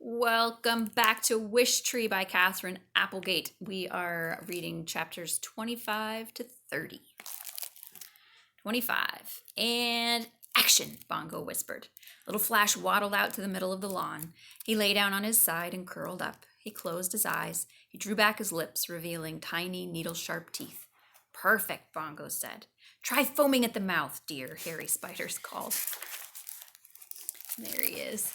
Welcome back to Wishtree by Katherine Applegate. We are reading chapters 25 to 30. 25. And action, Bongo whispered. Little Flash waddled out to the middle of the lawn. He lay down on his side and curled up. He closed his eyes. He drew back his lips, revealing tiny, needle-sharp teeth. Perfect, Bongo said. Try foaming at the mouth, dear, Harry Spiders called. There he is.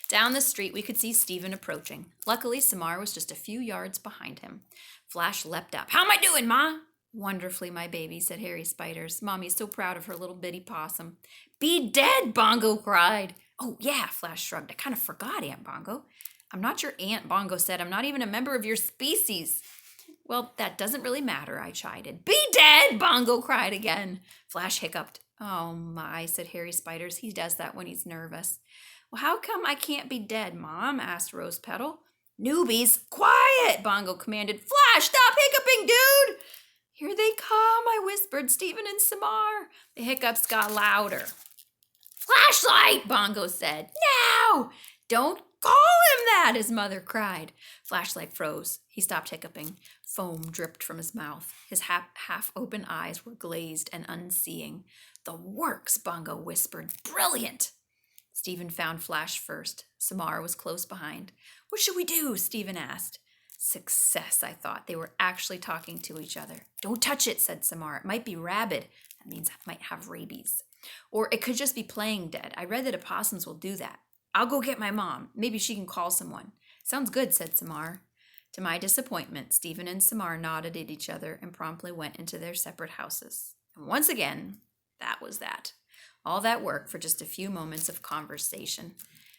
Down the street, we could see Stephen approaching. Luckily, Samar was just a few yards behind him. Flash leapt up. How am I doing, Ma? Wonderfully, my baby, said Harry Spiders. Mommy's so proud of her little bitty possum. Be dead, Bongo cried. Oh, yeah, Flash shrugged. I kind of forgot, Aunt Bongo. I'm not your aunt, Bongo said. I'm not even a member of your species. Well, that doesn't really matter, I chided. Be dead, Bongo cried again. Flash hiccuped. Oh, my, said Harry Spiders. He does that when he's nervous. Well, how come I can't be dead, Mom? Asked Rose Petal. Newbies, quiet, Bongo commanded. Flash, stop hiccuping, dude! Here they come, I whispered, Stephen and Samar. The hiccups got louder. Flashlight, Bongo said. Now! Don't call him that, his mother cried. Flashlight froze. He stopped hiccuping. Foam dripped from his mouth. His half-open eyes were glazed and unseeing. The works, Bongo whispered. Brilliant! Stephen found Flash first. Samar was close behind. What should we do? Stephen asked. Success, I thought. They were actually talking to each other. Don't touch it, said Samar. It might be rabid. That means it might have rabies. Or it could just be playing dead. I read that opossums will do that. I'll go get my mom. Maybe she can call someone. Sounds good, said Samar. To my disappointment, Stephen and Samar nodded at each other and promptly went into their separate houses. And once again, that was that. All that work for just a few moments of conversation.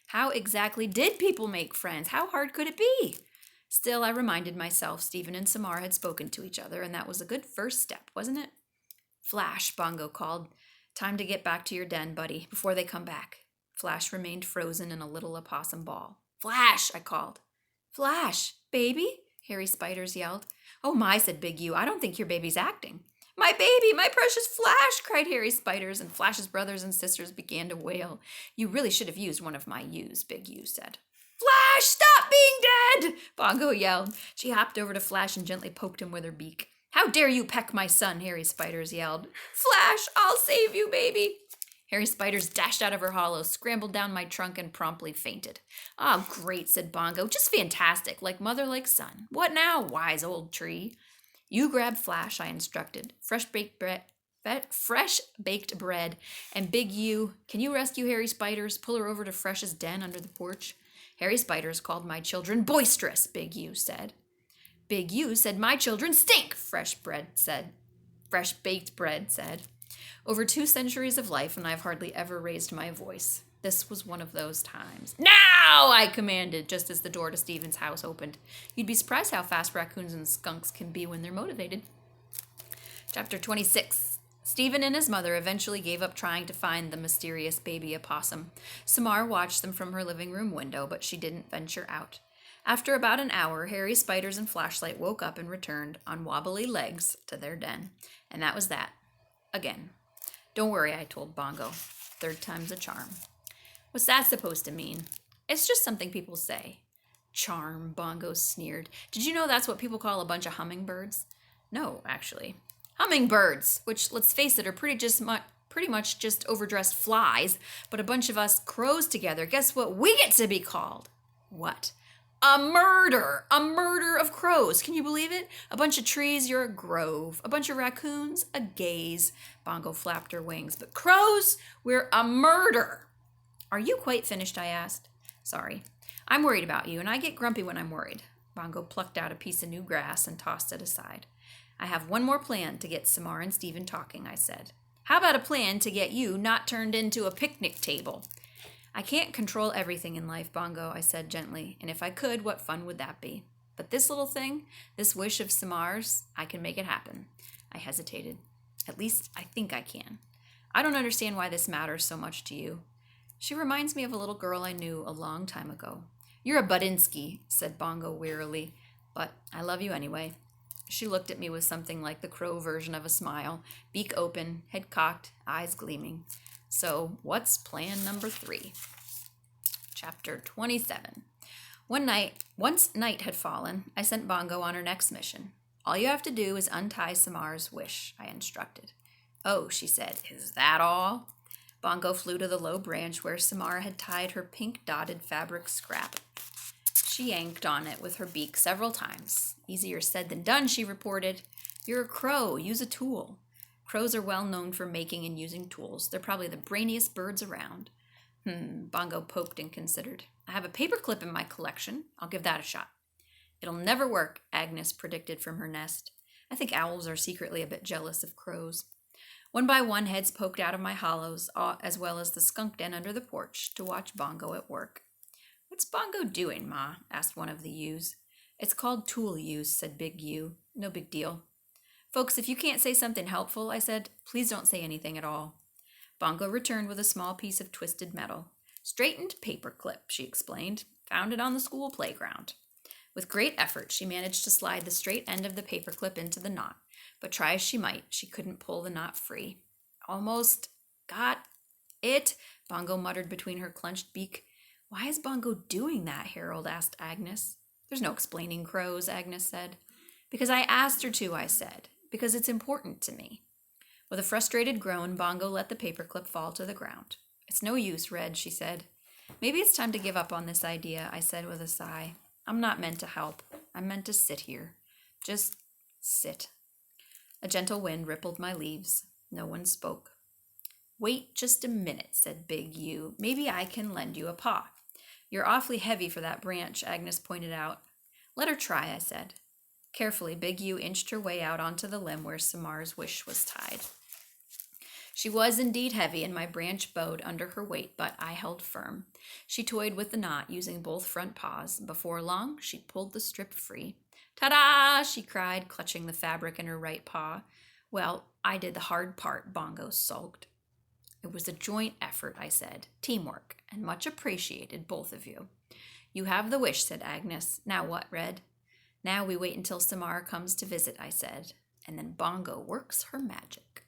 How exactly did people make friends? How hard could it be? Still, I reminded myself Stephen and Samar had spoken to each other, and that was a good first step, wasn't it? Flash, Bongo called. Time to get back to your den, buddy, before they come back. Flash remained frozen in a little opossum ball. Flash, I called. Flash, baby? Harry Spiders yelled. Oh my, said Big U, I don't think your baby's acting. My baby, my precious Flash, cried Harry Spiders, and Flash's brothers and sisters began to wail. You really should have used one of my U's, Big U said. Flash, stop being dead, Bongo yelled. She hopped over to Flash and gently poked him with her beak. How dare you peck my son, Harry Spiders yelled. Flash, I'll save you, baby. Harry Spiders dashed out of her hollow, scrambled down my trunk, and promptly fainted. Oh, great, said Bongo. Just fantastic, like mother, like son. What now, wise old tree? You grab Flash, I instructed. Fresh baked bread, and Big U, can you rescue Harry Spiders? Pull her over to Fresh's den under the porch. Harry Spiders called my children boisterous, Big U said. Big U said my children stink, Fresh baked bread said. Over 2 centuries of life, and I've hardly ever raised my voice. This was one of those times. Now, I commanded, just as the door to Stephen's house opened. You'd be surprised how fast raccoons and skunks can be when they're motivated. Chapter 26. Stephen and his mother eventually gave up trying to find the mysterious baby opossum. Samar watched them from her living room window, but she didn't venture out. After about an hour, Harry Spiders and Flashlight woke up and returned on wobbly legs to their den. And that was that. Again. Don't worry, I told Bongo. 3rd time's a charm. What's that supposed to mean? It's just something people say. Charm, Bongo sneered. Did you know that's what people call a bunch of hummingbirds? No, actually. Hummingbirds, which, let's face it, are pretty much just overdressed flies, but a bunch of us crows together. Guess what we get to be called? What? A murder of crows. Can you believe it? A bunch of trees, you're a grove. A bunch of raccoons, a gaze. Bongo flapped her wings. But crows, we're a murder. Are you quite finished? I asked. Sorry. I'm worried about you, and I get grumpy when I'm worried. Bongo plucked out a piece of new grass and tossed it aside. I have one more plan to get Samar and Stephen talking, I said. How about a plan to get you not turned into a picnic table? I can't control everything in life, Bongo, I said gently, and if I could, what fun would that be? But this little thing, this wish of Samar's, I can make it happen. I hesitated. At least I think I can. I don't understand why this matters so much to you. She reminds me of a little girl I knew a long time ago. You're a Budinsky, said Bongo wearily, but I love you anyway. She looked at me with something like the crow version of a smile, beak open, head cocked, eyes gleaming. So, what's plan number 3? Chapter 27. Once night had fallen, I sent Bongo on her next mission. All you have to do is untie Samar's wish, I instructed. Oh, she said, is that all? Bongo flew to the low branch where Samar had tied her pink-dotted fabric scrap. She yanked on it with her beak several times. Easier said than done, she reported. You're a crow. Use a tool. Crows are well known for making and using tools. They're probably the brainiest birds around. Bongo poked and considered. I have a paperclip in my collection. I'll give that a shot. It'll never work, Agnes predicted from her nest. I think owls are secretly a bit jealous of crows. One by one, heads poked out of my hollows, as well as the skunk den under the porch, to watch Bongo at work. What's Bongo doing, Ma? Asked one of the ewes. It's called tool use, said Big Ewe. No big deal. Folks, if you can't say something helpful, I said, please don't say anything at all. Bongo returned with a small piece of twisted metal. Straightened paperclip, she explained. Found it on the school playground. With great effort, she managed to slide the straight end of the paperclip into the knot, but try as she might, she couldn't pull the knot free. Almost got it, Bongo muttered between her clenched beak. Why is Bongo doing that? Harold asked Agnes. There's no explaining crows, Agnes said. Because I asked her to, I said. Because it's important to me. With a frustrated groan, Bongo let the paperclip fall to the ground. It's no use, Red, she said. Maybe it's time to give up on this idea, I said with a sigh. I'm not meant to help. I'm meant to sit here. Just sit. A gentle wind rippled my leaves. No one spoke. Wait just a minute, said Big Ewe. Maybe I can lend you a paw. You're awfully heavy for that branch, Agnes pointed out. Let her try, I said. Carefully, Big Ewe inched her way out onto the limb where Samar's wish was tied. She was indeed heavy, and my branch bowed under her weight, but I held firm. She toyed with the knot, using both front paws. Before long, she pulled the strip free. Ta-da! She cried, clutching the fabric in her right paw. Well, I did the hard part, Bongo sulked. It was a joint effort, I said. Teamwork, and much appreciated, both of you. You have the wish, said Agnes. Now what, Red? Now we wait until Samar comes to visit, I said, and then Bongo works her magic.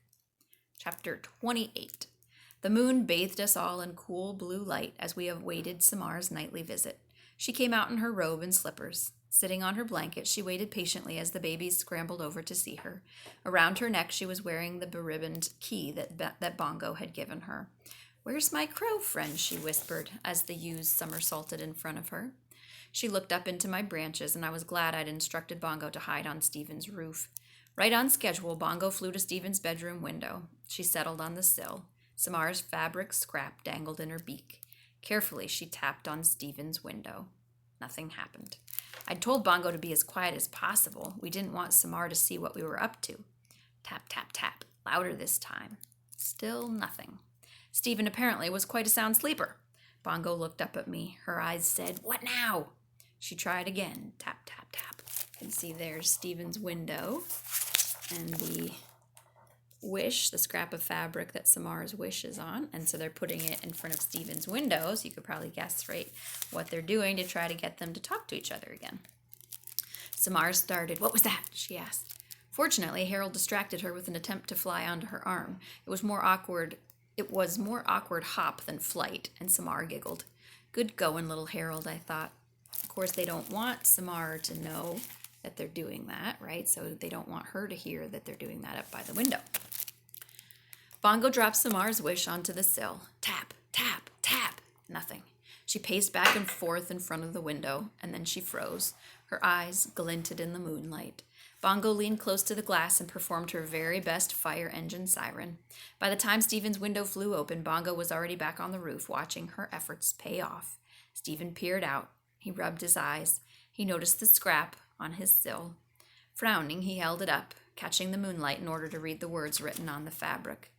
Chapter 28. The moon bathed us all in cool blue light as we awaited Samar's nightly visit. She came out in her robe and slippers. Sitting on her blanket, she waited patiently as the babies scrambled over to see her. Around her neck, she was wearing the beribboned key that Bongo had given her. Where's my crow friend? She whispered as the ewes somersaulted in front of her. She looked up into my branches, and I was glad I'd instructed Bongo to hide on Stephen's roof. Right on schedule, Bongo flew to Stephen's bedroom window. She settled on the sill. Samar's fabric scrap dangled in her beak. Carefully, she tapped on Stephen's window. Nothing happened. I'd told Bongo to be as quiet as possible. We didn't want Samar to see what we were up to. Tap, tap, tap. Louder this time. Still nothing. Stephen apparently was quite a sound sleeper. Bongo looked up at me. Her eyes said, "What now?" She tried again. Tap, tap, tap. You can see there's Stephen's window and the wish, the scrap of fabric that Samar's wish is on. And so they're putting it in front of Stephen's window. So you could probably guess right what they're doing to try to get them to talk to each other again. Samar started. What was that? She asked. Fortunately, Harold distracted her with an attempt to fly onto her arm. It was more awkward hop than flight, and Samar giggled. Good going, little Harold, I thought. Of course, they don't want Samar to know that they're doing that, right? So they don't want her to hear that they're doing that up by the window. Bongo dropped Samar's wish onto the sill. Tap, tap, tap. Nothing. She paced back and forth in front of the window, and then she froze. Her eyes glinted in the moonlight. Bongo leaned close to the glass and performed her very best fire engine siren. By the time Stephen's window flew open, Bongo was already back on the roof, watching her efforts pay off. Stephen peered out. He rubbed his eyes. He noticed the scrap on his sill. Frowning, he held it up, catching the moonlight in order to read the words written on the fabric.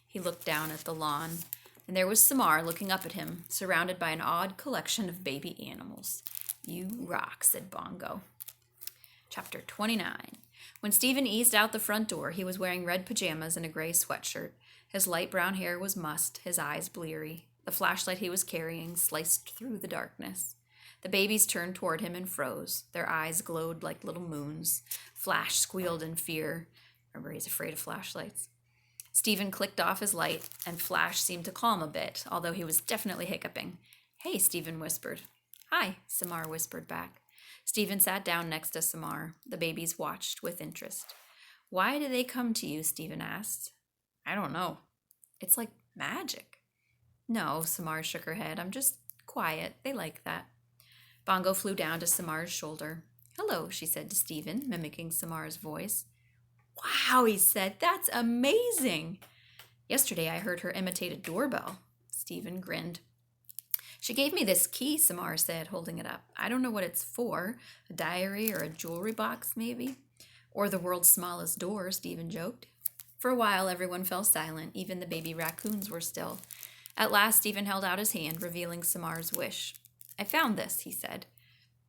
He looked down at the lawn, and there was Samar looking up at him, surrounded by an odd collection of baby animals. You rock, said Bongo. Chapter 29. When Stephen eased out the front door, he was wearing red pajamas and a gray sweatshirt. His light brown hair was mussed, his eyes bleary. The flashlight he was carrying sliced through the darkness. The babies turned toward him and froze. Their eyes glowed like little moons. Flash squealed in fear. Remember, he's afraid of flashlights. Stephen clicked off his light, and Flash seemed to calm a bit, although he was definitely hiccuping. Hey, Stephen whispered. Hi, Samar whispered back. Stephen sat down next to Samar. The babies watched with interest. Why do they come to you? Stephen asked. I don't know. It's like magic. No, Samar shook her head. I'm just quiet. They like that. Bongo flew down to Samar's shoulder. Hello, she said to Stephen, mimicking Samar's voice. Wow, he said. That's amazing. Yesterday I heard her imitate a doorbell. Stephen grinned. She gave me this key, Samar said, holding it up. I don't know what it's for. A diary or a jewelry box, maybe? Or the world's smallest door, Stephen joked. For a while, everyone fell silent. Even the baby raccoons were still. At last, Stephen held out his hand, revealing Samar's wish. I found this, he said.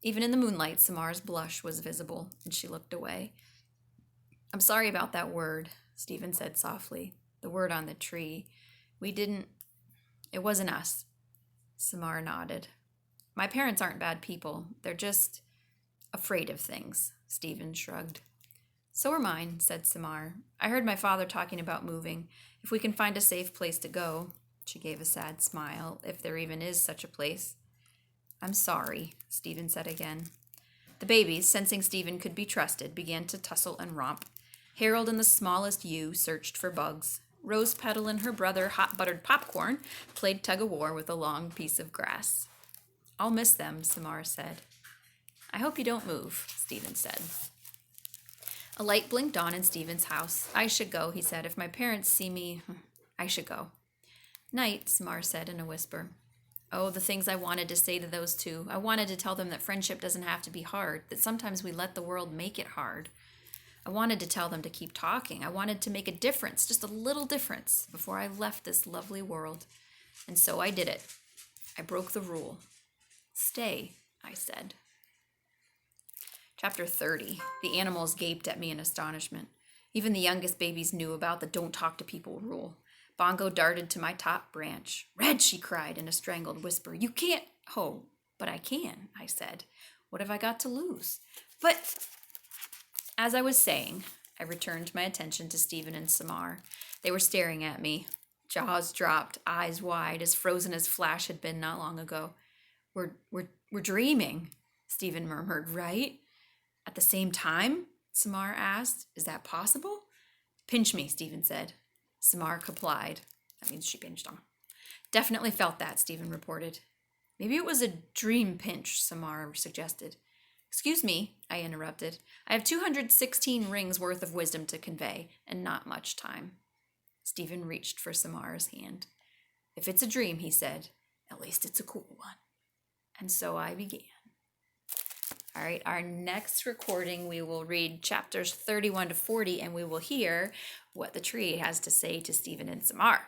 Even in the moonlight, Samar's blush was visible, and she looked away. I'm sorry about that word, Stephen said softly. The word on the tree. It wasn't us. Samar nodded. My parents aren't bad people. They're just afraid of things, Stephen shrugged. So are mine, said Samar. I heard my father talking about moving. If we can find a safe place to go. She gave a sad smile, if there even is such a place. I'm sorry, Stephen said again. The babies, sensing Stephen could be trusted, began to tussle and romp. Harold and the smallest ewe searched for bugs. Rose Petal and her brother, Hot Buttered Popcorn, played tug-of-war with a long piece of grass. I'll miss them, Samar said. I hope you don't move, Stephen said. A light blinked on in Stephen's house. I should go, he said. If my parents see me, I should go. Night, Samar said in a whisper. Oh, the things I wanted to say to those two. I wanted to tell them that friendship doesn't have to be hard, that sometimes we let the world make it hard. I wanted to tell them to keep talking. I wanted to make a difference, just a little difference, before I left this lovely world. And so I did it. I broke the rule. Stay, I said. Chapter 30. The animals gaped at me in astonishment. Even the youngest babies knew about the don't talk to people rule. Bongo darted to my top branch. Red, she cried in a strangled whisper. You can't. Oh, but I can, I said. What have I got to lose? But as I was saying, I returned my attention to Stephen and Samar. They were staring at me, jaws dropped, eyes wide, as frozen as Flash had been not long ago. We're dreaming, Stephen murmured, right? At the same time? Samar asked. Is that possible? Pinch me, Stephen said. Samar complied. That means she pinched him. Definitely felt that, Stephen reported. Maybe it was a dream pinch, Samar suggested. Excuse me, I interrupted. I have 216 rings worth of wisdom to convey, and not much time. Stephen reached for Samar's hand. If it's a dream, he said, at least it's a cool one. And so I began. All right, our next recording, we will read chapters 31 to 40, and we will hear what the tree has to say to Stephen and Samar.